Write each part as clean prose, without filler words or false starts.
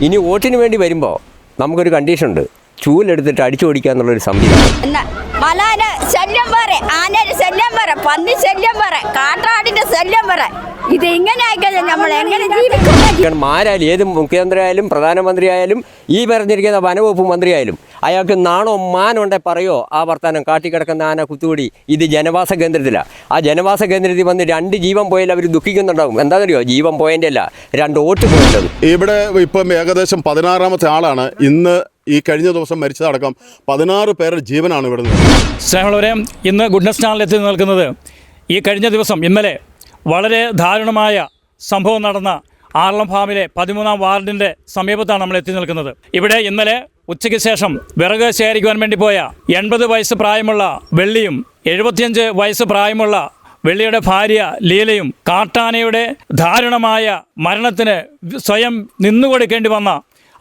ഇനി വോട്ടിന് വേണ്ടി വരുമ്പോൾ നമുക്കൊരു കണ്ടീഷൻ ഉണ്ട്, ചൂലെടുത്തിട്ട് അടിച്ചോടിക്കുക എന്നുള്ളൊരു സംവിധാനം. മലാന് ശല്യം പറ, ആനയുടെ ശല്യം പറ, പന്നി ശല്യം പറ, കാട്ടാടിന്റെ ശല്യം പറ. ഇത് ഇങ്ങനെ ആയിക്കഴിഞ്ഞാൽ നമ്മൾ എങ്ങനെ ജീവിക്കും? ആരായാലും, ഏത് മുഖ്യമന്ത്രി ആയാലും പ്രധാനമന്ത്രി ആയാലും ഈ പറഞ്ഞിരിക്കുന്ന വനവകുപ്പ് മന്ത്രി ആയാലും അയാൾക്ക് നാണോ മാനുണ്ടെ പറയോ ആ വർത്താനം കാട്ടിക്കിടക്കുന്ന ആന കുത്തുകൂടി ഇത് ജനവാസ കേന്ദ്രത്തിലാണ്. ആ ജനവാസ കേന്ദ്രത്തിൽ വന്ന് 2 ജീവൻ പോയാൽ അവർ ദുഃഖിക്കുന്നുണ്ടാവും. എന്താണെന്നറിയോ? ജീവൻ പോയതിൻ്റെ അല്ല, 2 വോട്ട് പോയത്. ഇവിടെ ഇപ്പം ഏകദേശം 16ാമത്തെ ആളാണ് ഇന്ന് ഈ കഴിഞ്ഞ ദിവസം മരിച്ചതടക്കം 16 പേരുടെ ജീവനാണ് ഇവിടെ നിന്ന്. സ്നേഹമുള്ളവരെ, ഇന്ന് ഗുഡ്നസ് ചാനലിലെത്തി നിൽക്കുന്നത് ഈ കഴിഞ്ഞ ദിവസം ഇന്നലെ വളരെ ദാരുണമായ സംഭവം നടന്ന ആർളം ഫാമിലെ 13ാം വാർഡിൻ്റെ സമീപത്താണ് നമ്മൾ എത്തി നിൽക്കുന്നത്. ഇവിടെ ഇന്നലെ ഉച്ചയ്ക്ക് ശേഷം വിറക് ശേഖരിക്കുവാൻ വേണ്ടി പോയ 80 വയസ്സ് പ്രായമുള്ള വെള്ളിയും 75 വയസ്സ് പ്രായമുള്ള വെള്ളിയുടെ ഭാര്യ ലീലയും കാട്ടാനയുടെ ദാരുണമായ മരണത്തിന് സ്വയം നിന്നുകൊടുക്കേണ്ടി വന്ന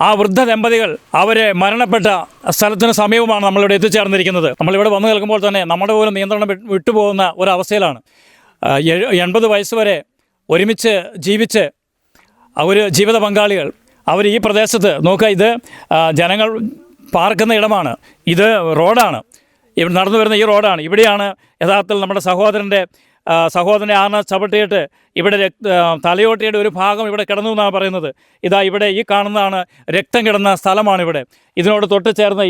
ആ വൃദ്ധ ദമ്പതികൾ അവരെ മരണപ്പെട്ട സ്ഥലത്തിന് സമീപമാണ് നമ്മളിവിടെ എത്തിച്ചേർന്നിരിക്കുന്നത്. നമ്മളിവിടെ വന്നു നിൽക്കുമ്പോൾ തന്നെ നമ്മുടെ പോലും നിയന്ത്രണം വിട്ടുപോകുന്ന ഒരവസ്ഥയിലാണ്. 80 വയസ്സ് വരെ ഒരുമിച്ച് ജീവിച്ച് ഒരു ജീവിത പങ്കാളികൾ അവർ ഈ പ്രദേശത്ത് നോക്കുക, ഇത് ജനങ്ങൾ പാർക്കുന്ന ഇടമാണ്, ഇത് റോഡാണ്, ഇവിടെ നടന്നു വരുന്ന ഈ റോഡാണ്. ഇവിടെയാണ് യഥാർത്ഥത്തിൽ നമ്മുടെ സഹോദരനെ ആന ചവിട്ടിയിട്ട് ഇവിടെ തലയോട്ടിയുടെ ഒരു ഭാഗം ഇവിടെ കിടന്നു എന്നാണ് പറയുന്നത്. ഇതാ ഇവിടെ ഈ കാണുന്നതാണ് രക്തം കിടന്ന സ്ഥലമാണിവിടെ. ഇതിനോട് തൊട്ട് ചേർന്ന്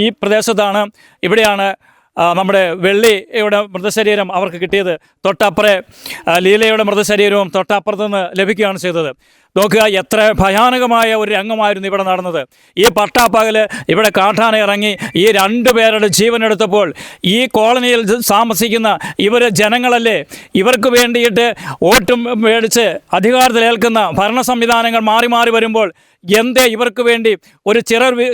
ഈ പ്രദേശത്താണ്, ഇവിടെയാണ് നമ്മുടെ വെള്ളിയുടെ മൃതശരീരം അവർക്ക് കിട്ടിയത്. തൊട്ടപ്പുറേ ലീലയുടെ മൃതശരീരവും തൊട്ടപ്പുറത്ത് നിന്ന് ലഭിക്കുകയാണ് ചെയ്തത്. നോക്കുക, എത്ര ഭയാനകമായ ഒരു രംഗമായിരുന്നു ഇവിടെ നടന്നത്. ഈ പട്ടാപ്പകൽ ഇവിടെ കാട്ടാന ഇറങ്ങി ഈ 2 പേരുടെ ജീവനെടുത്തപ്പോൾ ഈ കോളനിയിൽ താമസിക്കുന്ന ഇവർ ജനങ്ങളല്ലേ, ഇവർക്ക് വേണ്ടിയിട്ട് വോട്ടും മേടിച്ച് അധികാരത്തിലേൽക്കുന്ന ഭരണ സംവിധാനങ്ങൾ മാറി മാറി വരുമ്പോൾ എന്തേ ഇവർക്ക് വേണ്ടി ഒരു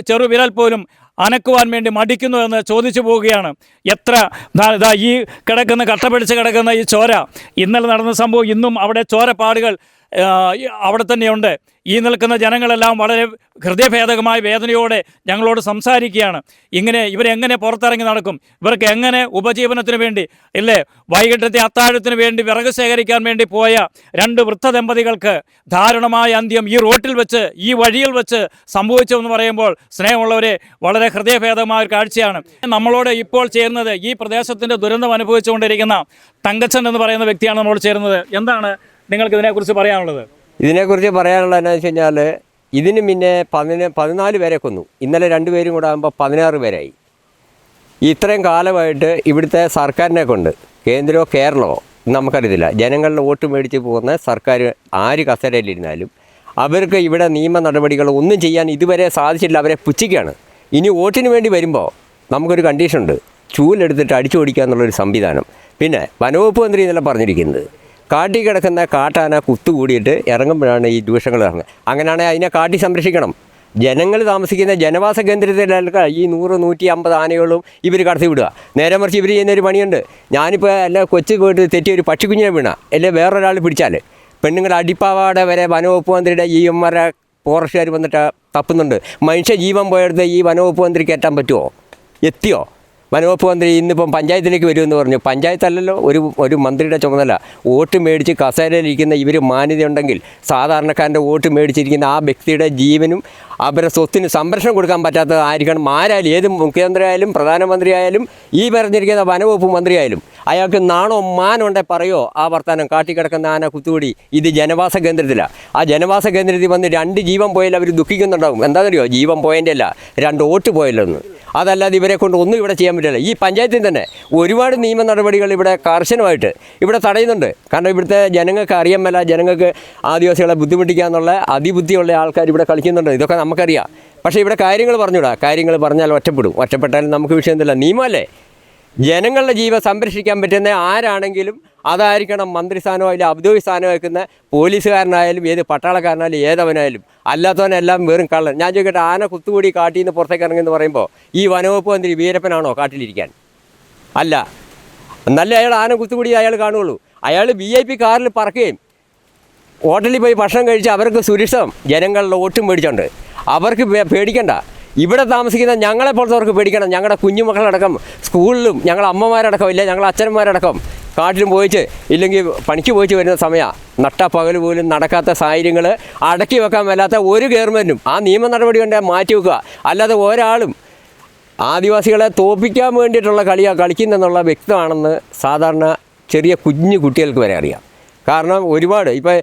ചെറുവിരൽ പോലും അനക്കുവാൻ വേണ്ടി മടിക്കുന്നു എന്ന് ചോദിച്ചു പോവുകയാണ്. എത്ര ഈ കട്ട പിടിച്ച് കിടക്കുന്ന ഈ ചോര, ഇന്നലെ നടന്ന സംഭവം ഇന്നും അവിടെ ചോരപ്പാടുകൾ അവിടെ തന്നെയുണ്ട്. ഈ നിൽക്കുന്ന ജനങ്ങളെല്ലാം വളരെ ഹൃദയഭേദകമായ വേദനയോടെ ഞങ്ങളോട് സംസാരിക്കുകയാണ്. ഇവരെങ്ങനെ പുറത്തിറങ്ങി നടക്കും? ഇവർക്ക് എങ്ങനെ ഉപജീവനത്തിന് വേണ്ടി ഇല്ലേ, വൈകിട്ടത്തെ അത്താഴത്തിന് വേണ്ടി വിറക് ശേഖരിക്കാൻ വേണ്ടി പോയ 2 വൃദ്ധ ദമ്പതികൾക്ക് ദാരുണമായ അന്ത്യം ഈ റോട്ടിൽ വെച്ച്, ഈ വഴിയിൽ വെച്ച് സംഭവിച്ചു എന്ന് പറയുമ്പോൾ സ്നേഹമുള്ളവരെ വളരെ ഹൃദയഭേദമായ ഒരു കാഴ്ചയാണ്. നമ്മളോട് ഇപ്പോൾ ചേരുന്നത് ഈ പ്രദേശത്തിൻ്റെ ദുരന്തം അനുഭവിച്ചുകൊണ്ടിരിക്കുന്ന തങ്കച്ചൻ എന്ന് പറയുന്ന വ്യക്തിയാണ് നമ്മളോട് ചേരുന്നത്. എന്താണ് നിങ്ങൾക്ക് ഇതിനെക്കുറിച്ച് പറയാനുള്ളത്? ഇതിനെക്കുറിച്ച് പറയാനുള്ളത് എന്താണെന്ന് വെച്ച് കഴിഞ്ഞാൽ, ഇതിന് മുന്നേ 14 പേരെ കൊന്നു. ഇന്നലെ 2 പേരും കൂടെ ആകുമ്പോൾ 16 പേരായി. ഇത്രയും കാലമായിട്ട് ഇവിടുത്തെ സർക്കാരിനെ കൊണ്ട്, കേന്ദ്രമോ കേരളമോ നമുക്കറിയത്തില്ല, ജനങ്ങളുടെ വോട്ട് മേടിച്ച് പോകുന്ന സർക്കാർ ആര് കസേരയിലിരുന്നാലും അവർക്ക് ഇവിടെ നിയമ നടപടികൾ ഒന്നും ചെയ്യാൻ ഇതുവരെ സാധിച്ചില്ല. അവരെ പുച്ഛിക്കുകയാണ്. ഇനി വോട്ടിന് വേണ്ടി വരുമ്പോൾ നമുക്കൊരു കണ്ടീഷൻ ഉണ്ട്, ചൂലെടുത്തിട്ട് അടിച്ചോടിക്കുക എന്നുള്ളൊരു സംവിധാനം. പിന്നെ വനവകുപ്പ് മന്ത്രി ഇന്നലെ പറഞ്ഞിരിക്കുന്നത്, കാട്ടി കിടക്കുന്ന കാട്ടാന കുത്തുകൂടിയിട്ട് ഇറങ്ങുമ്പോഴാണ് ഈ ദൂഷങ്ങൾ ഇറങ്ങുക. അങ്ങനെയാണെങ്കിൽ അതിനെ കാട്ടി സംരക്ഷിക്കണം. ജനങ്ങൾ താമസിക്കുന്ന ജനവാസ കേന്ദ്രത്തിലൊക്കെ ഈ 100-150 ആനകളും ഇവർ കടത്തി വിടുക. നേരെ മറിച്ച് ഇവർ ചെയ്യുന്നൊരു പണിയുണ്ട്. ഞാനിപ്പോൾ എല്ലാം കൊച്ചു പോയിട്ട് തെറ്റിയൊരു പക്ഷിക്കുഞ്ഞിനെ വീണ, അല്ലെ വേറൊരാൾ പിടിച്ചാൽ പെണ്ണുങ്ങളുടെ അടിപ്പാവാടെ വരെ വനവകുപ്പ് മന്ത്രിയുടെ ഈയന്മാരെ ഫോറസ്റ്റുകാർ വന്നിട്ട് തപ്പുന്നുണ്ട്. മനുഷ്യ ജീവൻ പോയെടുത്ത് ഈ വനവകുപ്പ് മന്ത്രിക്ക് എത്താൻ പറ്റുമോ? എത്തിയോ? വനവകുപ്പ് മന്ത്രി ഇന്നിപ്പം പഞ്ചായത്തിലേക്ക് വരുമെന്ന് പറഞ്ഞു. പഞ്ചായത്തല്ലല്ലോ, ഒരു മന്ത്രിയുടെ ചുമതല. വോട്ട് മേടിച്ച് കസേരയിലിരിക്കുന്ന ഇവർ മാന്യതയുണ്ടെങ്കിൽ സാധാരണക്കാരൻ്റെ വോട്ട് മേടിച്ചിരിക്കുന്ന ആ വ്യക്തിയുടെ ജീവനും അവരുടെ സ്വത്തിന് സംരക്ഷണം കൊടുക്കാൻ പറ്റാത്തത് ആയിരിക്കണം. ആരായാലും, ഏത് മുഖ്യമന്ത്രി ആയാലും പ്രധാനമന്ത്രി ആയാലും ഈ പറഞ്ഞിരിക്കുന്ന വനവകുപ്പ് മന്ത്രി ആയാലും അയാൾക്ക് നാണോ മാനുണ്ടെ പറയോ ആ വർത്താനം കാട്ടിക്കിടക്കുന്ന ആന കുത്തുകൂടി ഇത് ജനവാസ കേന്ദ്രത്തിലാണ്. ആ ജനവാസ കേന്ദ്രത്തിൽ വന്ന് 2 ജീവൻ പോയാൽ അവർ ദുഃഖിക്കുന്നുണ്ടാവും. എന്താണെന്നറിയോ? ജീവൻ പോയതിൻ്റെ അല്ല, 2 വോട്ട് പോയല്ലോന്ന്. അതല്ലാതെ ഇവരെ കൊണ്ട് ഒന്നും ഇവിടെ ചെയ്യാൻ പറ്റില്ല. ഈ പഞ്ചായത്തിൽ തന്നെ ഒരുപാട് നിയമ നടപടികൾ ഇവിടെ കർശനമായിട്ട് ഇവിടെ തടയുന്നുണ്ട്. കാരണം ഇവിടുത്തെ ജനങ്ങൾക്ക് അറിയാൻ മേല, ജനങ്ങൾക്ക് ആദിവാസികളെ ബുദ്ധിമുട്ടിക്കുക എന്നുള്ള അതിബുദ്ധിയുള്ള ആൾക്കാർ ഇവിടെ കളിക്കുന്നുണ്ട്. ഇതൊക്കെ നമുക്കറിയാം. പക്ഷേ ഇവിടെ കാര്യങ്ങൾ പറഞ്ഞുകൂടാ. കാര്യങ്ങൾ പറഞ്ഞാൽ ഒറ്റപ്പെട്ടാലും നമുക്ക് വിഷയമൊന്നുമില്ല. നിയമമല്ലേ? ജനങ്ങളുടെ ജീവൻ സംരക്ഷിക്കാൻ പറ്റുന്ന ആരാണെങ്കിലും അതായിരിക്കണം മന്ത്രിസ്ഥാനമോ അതിൽ ഔദ്യോഗിക സ്ഥാനം വയ്ക്കുന്ന പോലീസുകാരനായാലും ഏത് പട്ടാളക്കാരനായാലും ഏതവനായാലും. അല്ലാത്തവനെല്ലാം വെറും കള്ളൻ. ഞാൻ ചോദിക്കട്ടെ, ആന കുത്തുകൂടി കാട്ടിൽ നിന്ന് പുറത്തേക്ക് ഇറങ്ങുമെന്ന് പറയുമ്പോൾ ഈ വനവകുപ്പ് മന്ത്രി വീരപ്പനാണോ കാട്ടിലിരിക്കാൻ? അല്ല. എന്നാലേ അയാൾ ആന കുത്തുകൂടി അയാൾ കാണുകയുള്ളൂ. അയാൾ VIP കാറിൽ പറക്കുകയും ഹോട്ടലിൽ പോയി ഭക്ഷണം കഴിച്ച് അവർക്ക് സുരക്ഷിതം ജനങ്ങളുടെ വോട്ടും മേടിച്ചുണ്ട്. അവർക്ക് പേടിക്കണ്ട. ഇവിടെ താമസിക്കുന്ന ഞങ്ങളെപ്പോലത്തവർക്ക് പേടിക്കണം. ഞങ്ങളുടെ കുഞ്ഞുമക്കളടക്കം സ്കൂളിലും ഞങ്ങളുടെ അമ്മമാരടക്കം, ഇല്ല ഞങ്ങളുടെ അച്ഛന്മാരടക്കം കാട്ടിലും പോയിച്ച് ഇല്ലെങ്കിൽ പണിക്ക് പോയിച്ച് വരുന്ന സമയമാണ്. നട്ട പകൽ പോലും നടക്കാത്ത സാഹചര്യങ്ങൾ അടക്കി വെക്കാൻ മേലാത്ത ഒരു ഗവൺമെൻറ്റും ആ നിയമ നടപടി കൊണ്ട് മാറ്റി വെക്കുക. അല്ലാതെ ഒരാളും ആദിവാസികളെ തോൽപ്പിക്കാൻ വേണ്ടിയിട്ടുള്ള കളിക്കുന്നെന്നുള്ള വ്യക്തമാണെന്ന് സാധാരണ ചെറിയ കുഞ്ഞു കുട്ടികൾക്ക് വരെ അറിയാം. കാരണം ഒരുപാട് ഇപ്പോൾ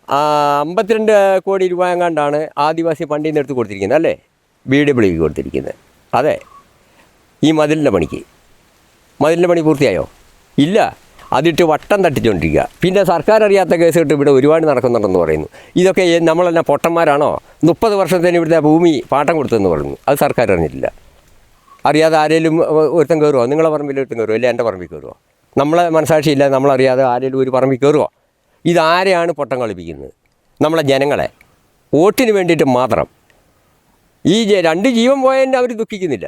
52 കോടി രൂപ എങ്ങാണ്ടാണ് ആദിവാസി ഫണ്ടിൽ നിന്ന് എടുത്ത് കൊടുത്തിരിക്കുന്നത് അല്ലേ, BWക്ക് കൊടുത്തിരിക്കുന്നത്. അതെ, ഈ മതിലിൻ്റെ പണി പൂർത്തിയായോ? ഇല്ല, അതിട്ട് വട്ടം തട്ടിച്ചുകൊണ്ടിരിക്കുക. പിന്നെ സർക്കാർ അറിയാത്ത കേസ് ഇട്ട് ഇവിടെ ഒരുപാട് നടക്കുന്നുണ്ടെന്ന് പറയുന്നു. ഇതൊക്കെ നമ്മളെല്ലാം പൊട്ടന്മാരാണോ? 30 വർഷത്തിന് ഇവിടുത്തെ ഭൂമി പാട്ടം കൊടുത്തെന്ന് പറഞ്ഞു. അത് സർക്കാർ അറിഞ്ഞിട്ടില്ല. അറിയാതെ ആരെങ്കിലും ഒരുത്തം കയറുമോ? നിങ്ങളെ പറമ്പിൽ ഒരുത്തം കയറുമോ? ഇല്ല എൻ്റെ പറമ്പിൽ കയറുമോ? നമ്മളെ മനസാക്ഷിയില്ല, നമ്മളറിയാതെ ആരെങ്കിലും ഒരു പറമ്പിൽ കയറുമോ? ഇതാരെയാണ് പൊട്ടം കളിപ്പിക്കുന്നത്? നമ്മളെ ജനങ്ങളെ വോട്ടിന് വേണ്ടിയിട്ട് മാത്രം. ഈ 2 ജീവൻ പോയതിൻ്റെ അവർ ദുഃഖിക്കുന്നില്ല.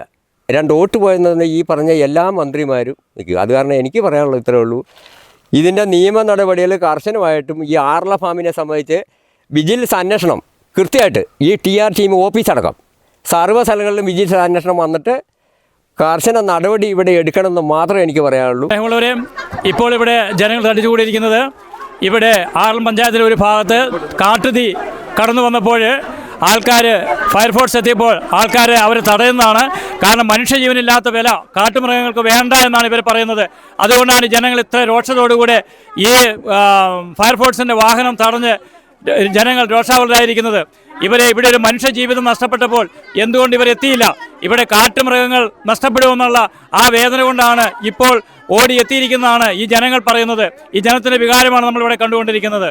2 വോട്ട് പോയെന്ന് ഈ പറഞ്ഞ എല്ലാ മന്ത്രിമാരും നിൽക്കുക. അത് കാരണം എനിക്ക് പറയാനുള്ളത് ഇത്രയേ ഉള്ളൂ. ഇതിൻ്റെ നിയമ നടപടികൾ കർശനമായിട്ടും ഈ ആർല ഫാമിനെ സംബന്ധിച്ച് വിജിലൻസ് അന്വേഷണം കൃത്യമായിട്ട് ഈ TR ടീം ഓഫീസടക്കം സർവ്വ സ്ഥലങ്ങളിലും വിജിലൻസ് അന്വേഷണം വന്നിട്ട് കർശന നടപടി ഇവിടെ എടുക്കണമെന്ന് മാത്രമേ എനിക്ക് പറയാനുള്ളൂ. ഇപ്പോൾ ഇവിടെ ജനങ്ങൾ തടിച്ചുകൂടിയിരിക്കുന്നത് ഇവിടെ ആർലം പഞ്ചായത്തിലെ ഒരു ഭാഗത്ത് കാട്ടുതീ കടന്നു വന്നപ്പോൾ ആൾക്കാർ ഫയർഫോഴ്സ് എത്തിയപ്പോൾ ആൾക്കാരെ അവർ തടയുന്നതാണ്. കാരണം മനുഷ്യജീവനില്ലാത്ത വില കാട്ടുമൃഗങ്ങൾക്ക് വേണ്ട എന്നാണ് ഇവർ പറയുന്നത്. അതുകൊണ്ടാണ് ജനങ്ങൾ ഇത്ര രോക്ഷത്തോടുകൂടെ ഈ ഫയർഫോഴ്സിൻ്റെ വാഹനം തടഞ്ഞ് ജനങ്ങൾ രോഷാകുലരായിരിക്കുന്നത്. ഇവിടെ ഒരു മനുഷ്യ ജീവിതം നഷ്ടപ്പെട്ടപ്പോൾ എന്തുകൊണ്ട് ഇവർ എത്തിയില്ല? ഇവിടെ കാട്ടുമൃഗങ്ങൾ നഷ്ടപ്പെടുമെന്നുള്ള ആ വേദന കൊണ്ടാണ് ഇപ്പോൾ ഓടി എത്തിയിരിക്കുന്നതാണ് ഈ ജനങ്ങൾ പറയുന്നത്. ഈ ജനത്തിന്റെ വികാരമാണ് നമ്മളിവിടെ കണ്ടുകൊണ്ടിരിക്കുന്നത്.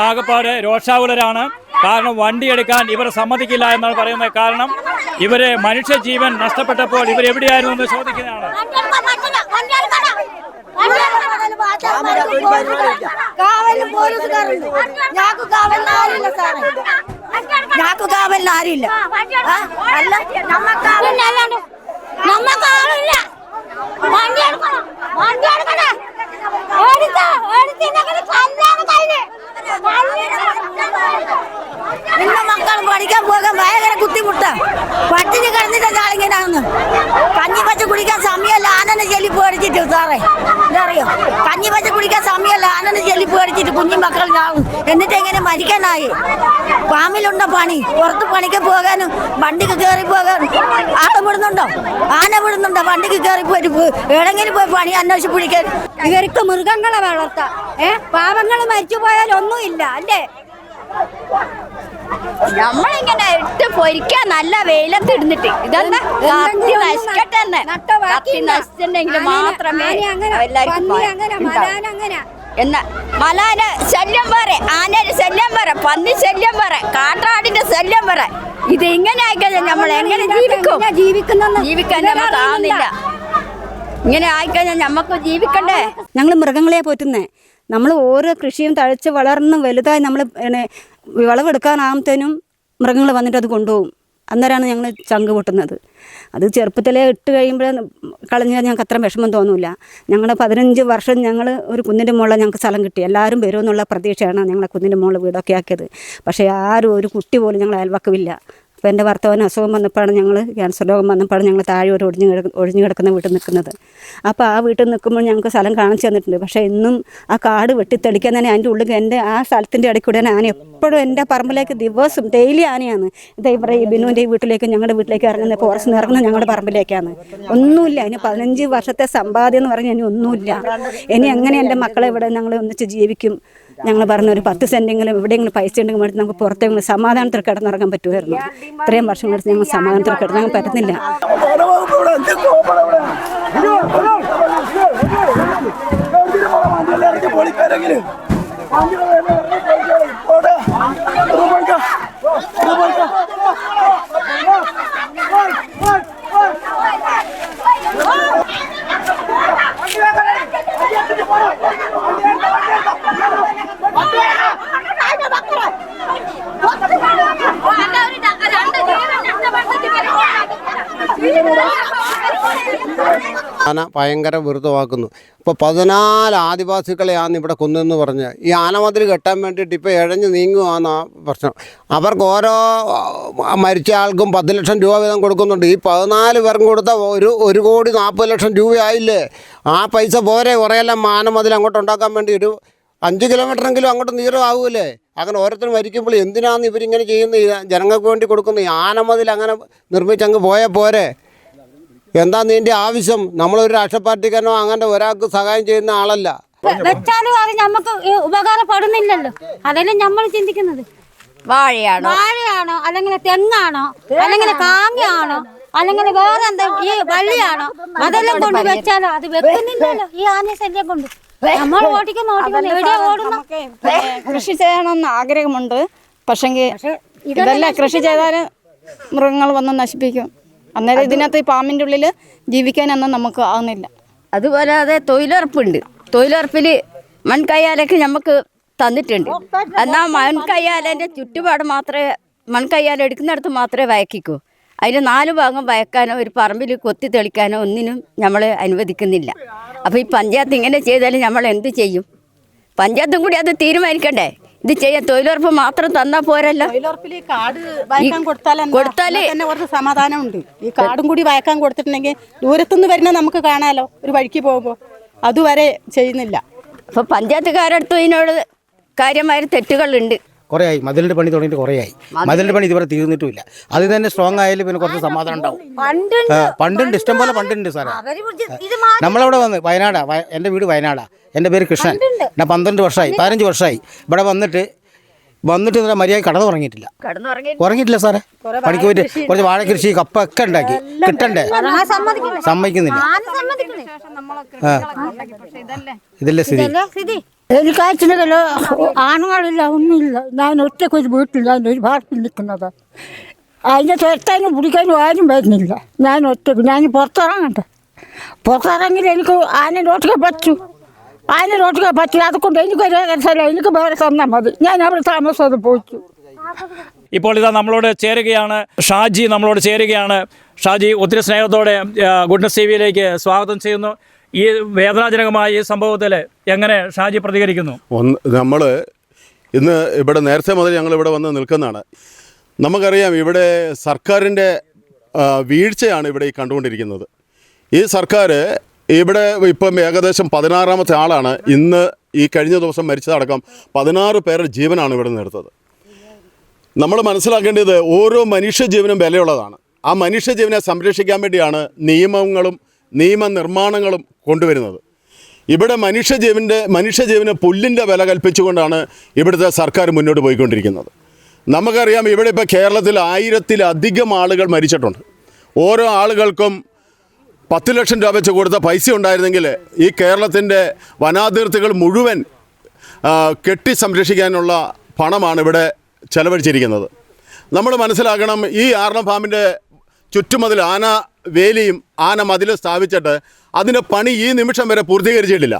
ആകപ്പാട് രോഷാകുലരാണ്. കാരണം വണ്ടി എടുക്കാൻ ഇവർ സമ്മതിക്കില്ല എന്നാണ് പറയുന്നത്. കാരണം ഇവരെ മനുഷ്യജീവൻ നഷ്ടപ്പെട്ടപ്പോൾ ഇവരെവിടെയായിരുന്നു എന്ന് ചോദിക്കുന്നതാണ്. ഞങ്ങൾക്ക് കാവലിന് ആരില്ല. നിന്റെ മക്കൾ പഠിക്കാൻ പോകാൻ ഭയങ്കര ബുദ്ധിമുട്ടാ. പട്ടിണി കിടന്നിട്ട് നാളിങ്ങനാന്ന് കഞ്ഞി വെച്ച് കുടിക്കാൻ സമയമല്ല. ആനനെ ചെല്ലി പേടിച്ചിട്ട് സാറേ ഇതറിയോ? കഞ്ഞി വെച്ച് കുടിക്കാൻ സമയമല്ല. ആനനെ ചെല്ലി പേടിച്ചിട്ട് കുഞ്ഞു മക്കൾ ഞാവും. എന്നിട്ട് എങ്ങനെ മരിക്കാനായി? ഫാമിലുണ്ടോ പണി? പുറത്ത് പണിക്ക് പോകാനും വണ്ടിക്ക് കയറി പോകാനും ആള് വിടുന്നുണ്ടോ? ആന വിടുന്നുണ്ടോ? വണ്ടിക്ക് കയറി പോയിട്ട് എവിടെങ്കിലും പോയി പണി അന്വേഷിച്ച് പിടിക്കാൻ. ഇവർക്ക് മൃഗങ്ങളെ വളർത്താം. പാവങ്ങൾ മരിച്ചു പോയാലൊന്നുമില്ല അല്ലേ? നമ്മളിങ്ങനെ ഇട്ട് പൊരിക്കാൻ നല്ല വെയിലത്തിടുന്നിട്ട് ഇതെന്താ നശിച്ചിട്ടുണ്ടെങ്കിൽ മാത്രമേ എന്നാ മലാന് ശല്യം വേറെ, ആനയുടെ ശല്യം വേറെ, പന്നി ശല്യം വേറെ, കാട്ടാടിന്റെ ശല്യം വേറെ. ഇത് ഇങ്ങനെ ആയിക്കഴിഞ്ഞാൽ നമ്മൾ എങ്ങനെ ജീവിക്കാൻ നമുക്ക് ആവുന്നില്ല. ഇങ്ങനെ ആയിക്കഴിഞ്ഞാൽ നമുക്ക് ജീവിക്കണ്ടേ? ഞങ്ങൾ മൃഗങ്ങളെ പോറ്റുന്നേ. നമ്മൾ ഓരോ കൃഷിയും തഴച്ച് വളർന്ന് വലുതായി നമ്മൾ വിളവെടുക്കാനാകുമ്പത്തേനും മൃഗങ്ങൾ വന്നിട്ട് അത് കൊണ്ടുപോകും. അന്നേരമാണ് ഞങ്ങൾ ചങ്ക് പൊട്ടുന്നത്. അത് ചെറുപ്പത്തിലേ ഇട്ട് കഴിയുമ്പോൾ കളഞ്ഞാൽ ഞങ്ങൾക്ക് അത്ര വിഷമം തോന്നില്ല. ഞങ്ങൾ 15 വർഷം ഞങ്ങൾ ഒരു കുന്നിൻ്റെ മുകളിൽ ഞങ്ങൾക്ക് സ്ഥലം കിട്ടി. എല്ലാവരും വരുമെന്നുള്ള പ്രതീക്ഷയാണ് ഞങ്ങളെ കുന്നിൻ്റെ മുകളിൽ വീടൊക്കെ ആക്കിയത്. പക്ഷേ ആരും ഒരു കുട്ടി പോലും ഞങ്ങൾ അയൽവക്കമില്ല. അപ്പോൾ എൻ്റെ ഭർത്താവിന് അസുഖം വന്നപ്പോഴാണ് ഞങ്ങൾ ക്യാൻസർ രോഗം വന്നപ്പോഴാണ് ഞങ്ങൾ താഴെ ഒരു ഒഴിഞ്ഞു കിടക്കുന്ന വീട്ടിൽ നിൽക്കുന്നത്. അപ്പോൾ ആ വീട്ടിൽ നിൽക്കുമ്പോൾ ഞങ്ങൾക്ക് സ്ഥലം കാണിച്ചു തന്നിട്ടുണ്ട്. പക്ഷേ ഇന്നും ആ കാട് വെട്ടിത്തെളിക്കാൻ തന്നെ അതിൻ്റെ ഉള്ളിൽ എൻ്റെ ആ സ്ഥലത്തിൻ്റെ ഇടയ്ക്കൂടെ ആന എപ്പോഴും എൻ്റെ പറമ്പിലേക്ക് ദിവസം ഡെയിലി ആനയാണ്. ഇതേ ഇവിടെ ഈ ബിനുവിൻ്റെ വീട്ടിലേക്ക് ഞങ്ങളുടെ വീട്ടിലേക്ക് ഇറങ്ങുന്നത് ഫോറസ്റ്റ് നിന്ന് ഇറങ്ങുന്നത് ഞങ്ങളുടെ പറമ്പിലേക്കാണ്. ഒന്നുമില്ല. ഇനി 15 വർഷത്തെ സമ്പാദ്യം എന്ന് പറഞ്ഞാൽ ഇനി ഒന്നുമില്ല. ഇനി എങ്ങനെ എൻ്റെ മക്കളെ ഇവിടെ ഞങ്ങൾ ഒന്നിച്ച് ജീവിക്കും? ഞങ്ങൾ പറഞ്ഞ ഒരു 10 സെൻറ്റെങ്കിലും എവിടെയെങ്കിലും പൈസ ഉണ്ടെങ്കിൽ വേണ്ടി നമുക്ക് പുറത്തെങ്കിലും സമാധാനത്തിൽ കിടന്നിറങ്ങാൻ പറ്റുമായിരുന്നു. ഇത്രയും വർഷം എടുത്ത് ഞങ്ങൾ സമാധാനത്തിൽ കിടന്നിറങ്ങാൻ പറ്റുന്നില്ല. What? ആന ഭയങ്കര വിരുദ്ധമാക്കുന്നു. ഇപ്പോൾ 14 ആദിവാസികളെയാണ് ഇവിടെ കൊന്നെന്ന് പറഞ്ഞ് ഈ ആനമതിൽ കെട്ടാൻ വേണ്ടിയിട്ട് ഇപ്പോൾ ഇഴഞ്ഞ് നീങ്ങുകയാണ് ആ പ്രശ്നം. അവർക്ക് ഓരോ മരിച്ച ആൾക്കും 10 ലക്ഷം രൂപ വീതം കൊടുക്കുന്നുണ്ട്. ഈ 14 പേർക്കും കൊടുത്ത 1,40,00,000 രൂപയായില്ലേ? ആ പൈസ പോരെ കുറേയെല്ലാം ആനമതിൽ അങ്ങോട്ട് ഉണ്ടാക്കാൻ വേണ്ടി ഒരു 5 കിലോമീറ്ററെങ്കിലും അങ്ങോട്ട് നീളമാകൂലേ? അങ്ങനെ ഓരോരുത്തരും മരിക്കുമ്പോൾ എന്തിനാണ് ഇവരിങ്ങനെ ചെയ്യുന്നത്? ജനങ്ങൾക്ക് വേണ്ടി കൊടുക്കുന്ന ഈ ആനമതിൽ അങ്ങനെ നിർമ്മിച്ചങ്ങ് പോയാൽ പോരെ? എന്താ നിന്റെ ആവശ്യം? നമ്മളൊരു രാഷ്ട്രീയ പാർട്ടിക്കാരനോ അങ്ങനെ ഒരാൾക്ക് സഹായം ചെയ്യുന്ന ആളല്ല. വെച്ചാലും അത് നമുക്ക് ഉപകാരപ്പെടുന്നില്ലല്ലോ. അതെല്ലാം നമ്മൾ ചിന്തിക്കുന്നത്. വാഴയാണോ അല്ലെങ്കിൽ തെങ്ങാണോ അല്ലെങ്കിൽ കാങ്ങയാണോ അല്ലെങ്കിൽ വേറെ എന്താ ഈ വള്ളിയാണോ അതെല്ലാം കൊണ്ട് വെച്ചാലോ അത് വെക്കുന്നില്ലല്ലോ ഈ ആന ശല്യം കൊണ്ട്. നമ്മൾ ഓടിക്കുന്നു കൃഷി ചെയ്യണമെന്ന് ആഗ്രഹമുണ്ട്. പക്ഷെങ്കിൽ ഇതെല്ലാം കൃഷി ചെയ്താൽ മൃഗങ്ങൾ വന്ന് നശിപ്പിക്കും. അന്നേരം ഇതിനകത്ത് ഈ പാമ്പിൻ്റെ ഉള്ളിൽ ജീവിക്കാനൊന്നും നമുക്ക് ആവുന്നില്ല. അതുപോലെ അതെ തൊഴിലുറപ്പുണ്ട്. തൊഴിലുറപ്പിൽ മൺകയ്യാലൊക്കെ നമുക്ക് തന്നിട്ടുണ്ട്. എന്നാൽ മൺകയ്യാലേൻ്റെ ചുറ്റുപാട് മാത്രമേ മൺകയ്യാല എടുക്കുന്നിടത്ത് മാത്രമേ വയക്കിക്കൂ. അതിന് 4 ഭാഗം വയക്കാനോ ഒരു പറമ്പിൽ കൊത്തി തെളിക്കാനോ ഒന്നിനും നമ്മൾ അനുവദിക്കുന്നില്ല. അപ്പോൾ ഈ പഞ്ചായത്ത് ഇങ്ങനെ ചെയ്താൽ നമ്മൾ എന്ത് ചെയ്യും? പഞ്ചായത്തും കൂടി അത് തീരുമാനിക്കണ്ടേ? ഇത് ചെയ്യാൻ തൊഴിലുറപ്പ് മാത്രം തന്നാൽ പോരല്ലോ. തൊഴിലുറപ്പിൽ കാട് വയക്കാൻ കൊടുത്താൽ തന്നെ കുറച്ച് സമാധാനമുണ്ട്. ഈ കാടും കൂടി വയക്കാൻ കൊടുത്തിട്ടുണ്ടെങ്കിൽ ദൂരത്തുനിന്ന് വരുന്ന നമുക്ക് കാണാമല്ലോ ഒരു വഴിക്ക് പോകുമ്പോൾ. അതുവരെ ചെയ്യുന്നില്ല. അപ്പോൾ പഞ്ചായത്തുകാരടുത്ത് ഇതിനോട് കാര്യമായ തെറ്റുകളുണ്ട്. കുറേ ആയി മതിലിൻ്റെ പണി തുടങ്ങിയിട്ട് കുറേ ആയി. മതിലിൻ്റെ പണി ഇതുവരെ തീർന്നിട്ടുമില്ല. അത് തന്നെ സ്ട്രോങ് ആയാലും പിന്നെ കുറച്ച് സമാധാനം ഉണ്ടാവും. പണ്ടുണ്ട്, ഇഷ്ടംപോലെ പണ്ടുണ്ട് സാറേ. നമ്മളവിടെ വന്ന് വയനാടാ, എൻ്റെ വീട് വയനാടാ. എൻ്റെ പേര് കൃഷ്ണൻ. ഞാൻ 12 വർഷമായി 15 വർഷമായി ഇവിടെ വന്നിട്ട് ഇന്നലെ മര്യാദ കടന്നു ഉറങ്ങിയിട്ടില്ല സാറേ. പണിക്ക് പോയിട്ട് കുറച്ച് വാഴ കൃഷി കപ്പ ഒക്കെ ഉണ്ടാക്കി കിട്ടണ്ടേ? സമ്മതിക്കുന്നില്ല. ഇതല്ലേ സ്ഥിതി. എനിക്കാഴ്ചയിലോ ആണുങ്ങളില്ല ഒന്നുമില്ല. ഞാൻ ഒറ്റയ്ക്ക് ഒരു വീട്ടിൽ ഞാൻ ഒരു ഭാഗത്തിൽ നിൽക്കുന്നത്. അതിൻ്റെ തുരത്താനും പിടിക്കാനും ആരും വരുന്നില്ല. ഞാൻ ഒറ്റയ്ക്ക് ഞാൻ പുറത്തിറങ്ങില്ല. എനിക്ക് ആന റോട്ടിൽ പറ്റൂ. അതുകൊണ്ട് എനിക്കൊരു സ്ഥലം എനിക്ക് വേറെ തന്നാൽ മതി. ഞാൻ അവിടെ താമസം പോയിച്ചു. ഇപ്പോൾ ഇതാ നമ്മളോട് ചേരുകയാണ് ഷാജി. ഷാജി ഒത്തിരി സ്നേഹത്തോടെ ഗുഡ്നസ് ടി വിയിലേക്ക് സ്വാഗതം ചെയ്യുന്നു. ഈ വേദനാജനകമായ ഈ സംഭവത്തിൽ എങ്ങനെ ഷാജി പ്രതികരിക്കുന്നു? നമ്മൾ ഇന്ന് ഇവിടെ നേരത്തെ മുതൽ ഞങ്ങളിവിടെ വന്ന് നിൽക്കുന്നതാണ്. നമുക്കറിയാം ഇവിടെ സർക്കാരിൻ്റെ വീഴ്ചയാണ് ഇവിടെ ഈ കണ്ടുകൊണ്ടിരിക്കുന്നത്. ഈ സർക്കാർ ഇവിടെ ഇപ്പം ഏകദേശം 16ാമത്തെ ആളാണ് ഇന്ന് ഈ കഴിഞ്ഞ ദിവസം മരിച്ചതടക്കം 16 പേരുടെ ജീവനാണ് ഇവിടെ നിർത്തത്. നമ്മൾ മനസ്സിലാക്കേണ്ടത് ഓരോ മനുഷ്യജീവനും വിലയുള്ളതാണ്. ആ മനുഷ്യജീവനെ സംരക്ഷിക്കാൻ വേണ്ടിയാണ് നിയമനിർമ്മാണങ്ങളും കൊണ്ടുവരുന്നത്. ഇവിടെ മനുഷ്യജീവന് പുല്ലിൻ്റെ വില കൽപ്പിച്ചുകൊണ്ടാണ് ഇവിടുത്തെ സർക്കാർ മുന്നോട്ട് പോയിക്കൊണ്ടിരിക്കുന്നത്. നമുക്കറിയാം ഇവിടെ ഇപ്പോൾ കേരളത്തിൽ 1000-ലധികം ആളുകൾ മരിച്ചിട്ടുണ്ട്. ഓരോ ആളുകൾക്കും 10 ലക്ഷം രൂപ വെച്ച് കൊടുത്ത പൈസ ഉണ്ടായിരുന്നെങ്കിൽ ഈ കേരളത്തിൻ്റെ വനാതിർത്തികൾ മുഴുവൻ കെട്ടി സംരക്ഷിക്കാനുള്ള പണമാണ് ഇവിടെ ചെലവഴിച്ചിരിക്കുന്നത്. നമ്മൾ മനസ്സിലാക്കണം, ഈ ആർളം ഫാമിൻ്റെ ചുറ്റുമതിൽ ആന വേലിയും ആന മതിലും സ്ഥാപിച്ചിട്ട് അതിൻ്റെ പണി ഈ നിമിഷം വരെ പൂർത്തീകരിച്ചിട്ടില്ല.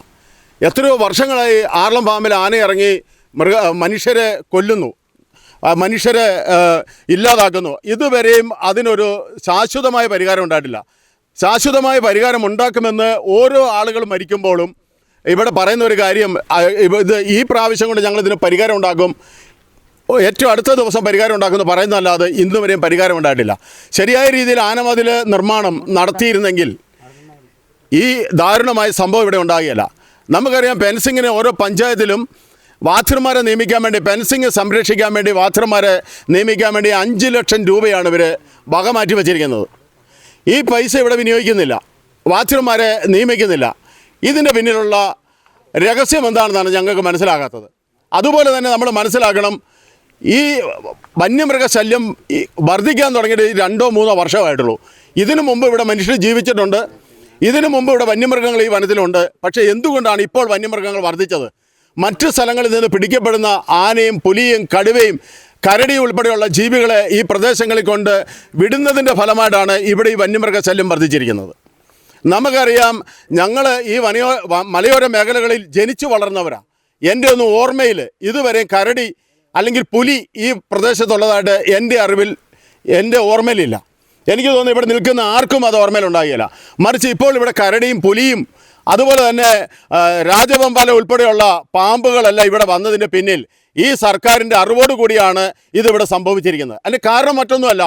എത്രയോ വർഷങ്ങളായി ആർളം ഫാമിൽ ആന ഇറങ്ങി മനുഷ്യരെ കൊല്ലുന്നു, മനുഷ്യരെ ഇല്ലാതാക്കുന്നു. ഇതുവരെയും അതിനൊരു ശാശ്വതമായ പരിഹാരം ഉണ്ടായിട്ടില്ല. ശാശ്വതമായ പരിഹാരം ഉണ്ടാക്കുമെന്ന് ഓരോ ആളുകൾ മരിക്കുമ്പോഴും ഇവിടെ പറയുന്ന ഒരു കാര്യം, ഈ പ്രാവശ്യം കൊണ്ട് ഞങ്ങളിതിന് പരിഹാരം ഉണ്ടാക്കും, ഏറ്റവും അടുത്ത ദിവസം പരിഹാരം ഉണ്ടാക്കുമെന്ന് പറയുന്നതല്ലാതെ ഇന്ന് വരെയും പരിഹാരം ഉണ്ടായിട്ടില്ല. ശരിയായ രീതിയിൽ ആനമതിൽ നിർമ്മാണം നടത്തിയിരുന്നെങ്കിൽ ഈ ദാരുണമായ സംഭവം ഇവിടെ ഉണ്ടാകുകയില്ല. നമുക്കറിയാം, ഫെൻസിങ്ങിന് ഓരോ പഞ്ചായത്തിലും വാച്ചർമാരെ നിയമിക്കാൻ വേണ്ടി, ഫെൻസിങ് സംരക്ഷിക്കാൻ വേണ്ടി വാച്ചർമാരെ നിയമിക്കാൻ വേണ്ടി 5 ലക്ഷം രൂപയാണ് ഇവർ വക മാറ്റി വച്ചിരിക്കുന്നത്. ഈ പൈസ ഇവിടെ വിനിയോഗിക്കുന്നില്ല, വാച്ചർമാരെ നിയമിക്കുന്നില്ല. ഇതിൻ്റെ പിന്നിലുള്ള രഹസ്യം എന്താണെന്നാണ് ഞങ്ങൾക്ക് മനസ്സിലാകാത്തത്. അതുപോലെ തന്നെ നമ്മൾ മനസ്സിലാക്കണം, ഈ വന്യമൃഗശല്യം വർദ്ധിക്കാൻ തുടങ്ങിയിട്ട് 2-3 വർഷമായിട്ടുള്ളൂ. ഇതിനു മുമ്പ് ഇവിടെ മനുഷ്യർ ജീവിച്ചിട്ടുണ്ട്, ഇതിനു മുമ്പ് ഇവിടെ വന്യമൃഗങ്ങൾ ഈ വനത്തിലുണ്ട്. പക്ഷേ എന്തുകൊണ്ടാണ് ഇപ്പോൾ വന്യമൃഗങ്ങൾ വർദ്ധിച്ചത്? മറ്റ് സ്ഥലങ്ങളിൽ നിന്ന് പിടിക്കപ്പെടുന്ന ആനയും പുലിയും കടുവയും കരടി ഉൾപ്പെടെയുള്ള ജീവികളെ ഈ പ്രദേശങ്ങളിൽ കൊണ്ട് വിടുന്നതിൻ്റെ ഫലമായിട്ടാണ് ഇവിടെ ഈ വന്യമൃഗശല്യം വർദ്ധിച്ചിരിക്കുന്നത്. നമുക്കറിയാം, ഞങ്ങൾ ഈ മലയോര മേഖലകളിൽ ജനിച്ചു വളർന്നവരാണ്. എൻ്റെ ഒന്നും ഓർമ്മയിൽ ഇതുവരെ കരടി അല്ലെങ്കിൽ പുലി ഈ പ്രദേശത്തുള്ളതായിട്ട് എൻ്റെ അറിവിൽ, എൻ്റെ ഓർമ്മയിലില്ല. എനിക്ക് തോന്നുന്നു ഇവിടെ നിൽക്കുന്ന ആർക്കും അത് ഓർമ്മയിലുണ്ടാകില്ല. മറിച്ച് ഇപ്പോൾ ഇവിടെ കരടിയും പുലിയും അതുപോലെ തന്നെ രാജവെമ്പാല ഉൾപ്പെടെയുള്ള പാമ്പുകളെല്ലാം ഇവിടെ വന്നതിൻ്റെ പിന്നിൽ ഈ സർക്കാരിൻ്റെ അറിവോട് കൂടിയാണ് ഇതിവിടെ സംഭവിച്ചിരിക്കുന്നത്. അതിന് കാരണം മറ്റൊന്നുമല്ല,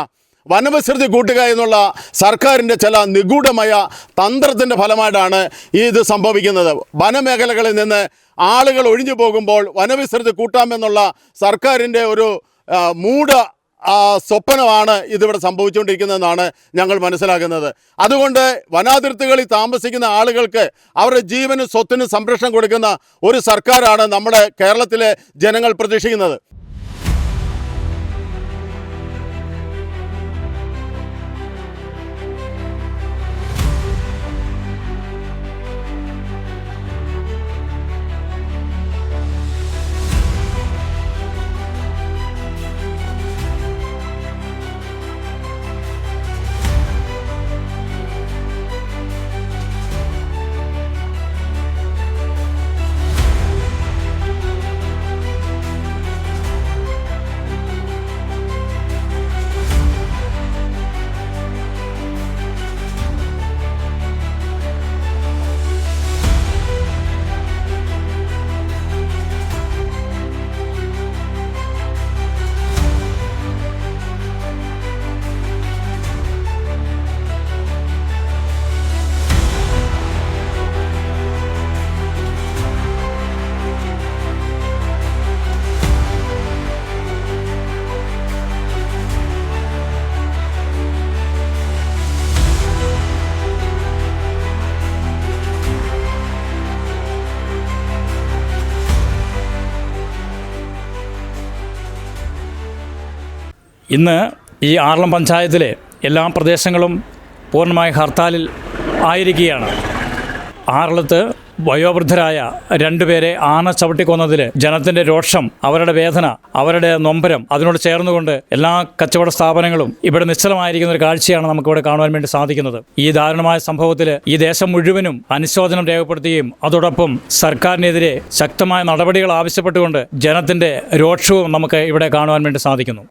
വനവിസ്തൃതി കൂട്ടുക എന്നുള്ള സർക്കാരിൻ്റെ ചില നിഗൂഢമായ തന്ത്രത്തിൻ്റെ ഫലമായിട്ടാണ് ഇത് സംഭവിക്കുന്നത്. വനമേഖലകളിൽ നിന്ന് ആളുകൾ ഒഴിഞ്ഞു പോകുമ്പോൾ വനവിസ്തൃതി കൂട്ടാമെന്നുള്ള സർക്കാരിൻ്റെ ഒരു മൂഢ സ്വപ്നമാണ് ഇതിവിടെ സംഭവിച്ചുകൊണ്ടിരിക്കുന്നതെന്നാണ് ഞങ്ങൾ മനസ്സിലാക്കുന്നത്. അതുകൊണ്ട് വനാതിർത്തികളിൽ താമസിക്കുന്ന ആളുകൾക്ക് അവരുടെ ജീവനും സ്വത്തിനും സംരക്ഷണം കൊടുക്കുന്ന ഒരു സർക്കാരാണ് നമ്മുടെ കേരളത്തിലെ ജനങ്ങൾ പ്രതീക്ഷിക്കുന്നത്. ഇന്ന് ഈ ആറളം പഞ്ചായത്തിലെ എല്ലാ പ്രദേശങ്ങളും പൂർണ്ണമായി ഹർത്താലിൽ ആയിരിക്കുകയാണ്. ആറളത്ത് വയോവൃദ്ധരായ 2 പേരെ ആന ചവിട്ടിക്കൊന്നതിൽ ജനത്തിൻ്റെ രോഷം, അവരുടെ വേദന, അവരുടെ നൊമ്പരം, അതിനോട് ചേർന്നുകൊണ്ട് എല്ലാ കച്ചവട സ്ഥാപനങ്ങളും ഇവിടെ നിശ്ചലമായിരിക്കുന്ന ഒരു കാഴ്ചയാണ് നമുക്കിവിടെ കാണുവാൻ വേണ്ടി സാധിക്കുന്നത്. ഈ ദാരുണമായ സംഭവത്തിൽ ഈ ദേശം മുഴുവനും അനുശോചനം രേഖപ്പെടുത്തുകയും അതോടൊപ്പം സർക്കാരിനെതിരെ ശക്തമായ നടപടികൾ ആവശ്യപ്പെട്ടുകൊണ്ട് ജനത്തിൻ്റെ രോഷവും നമുക്ക് ഇവിടെ കാണുവാൻ വേണ്ടി സാധിക്കുന്നു.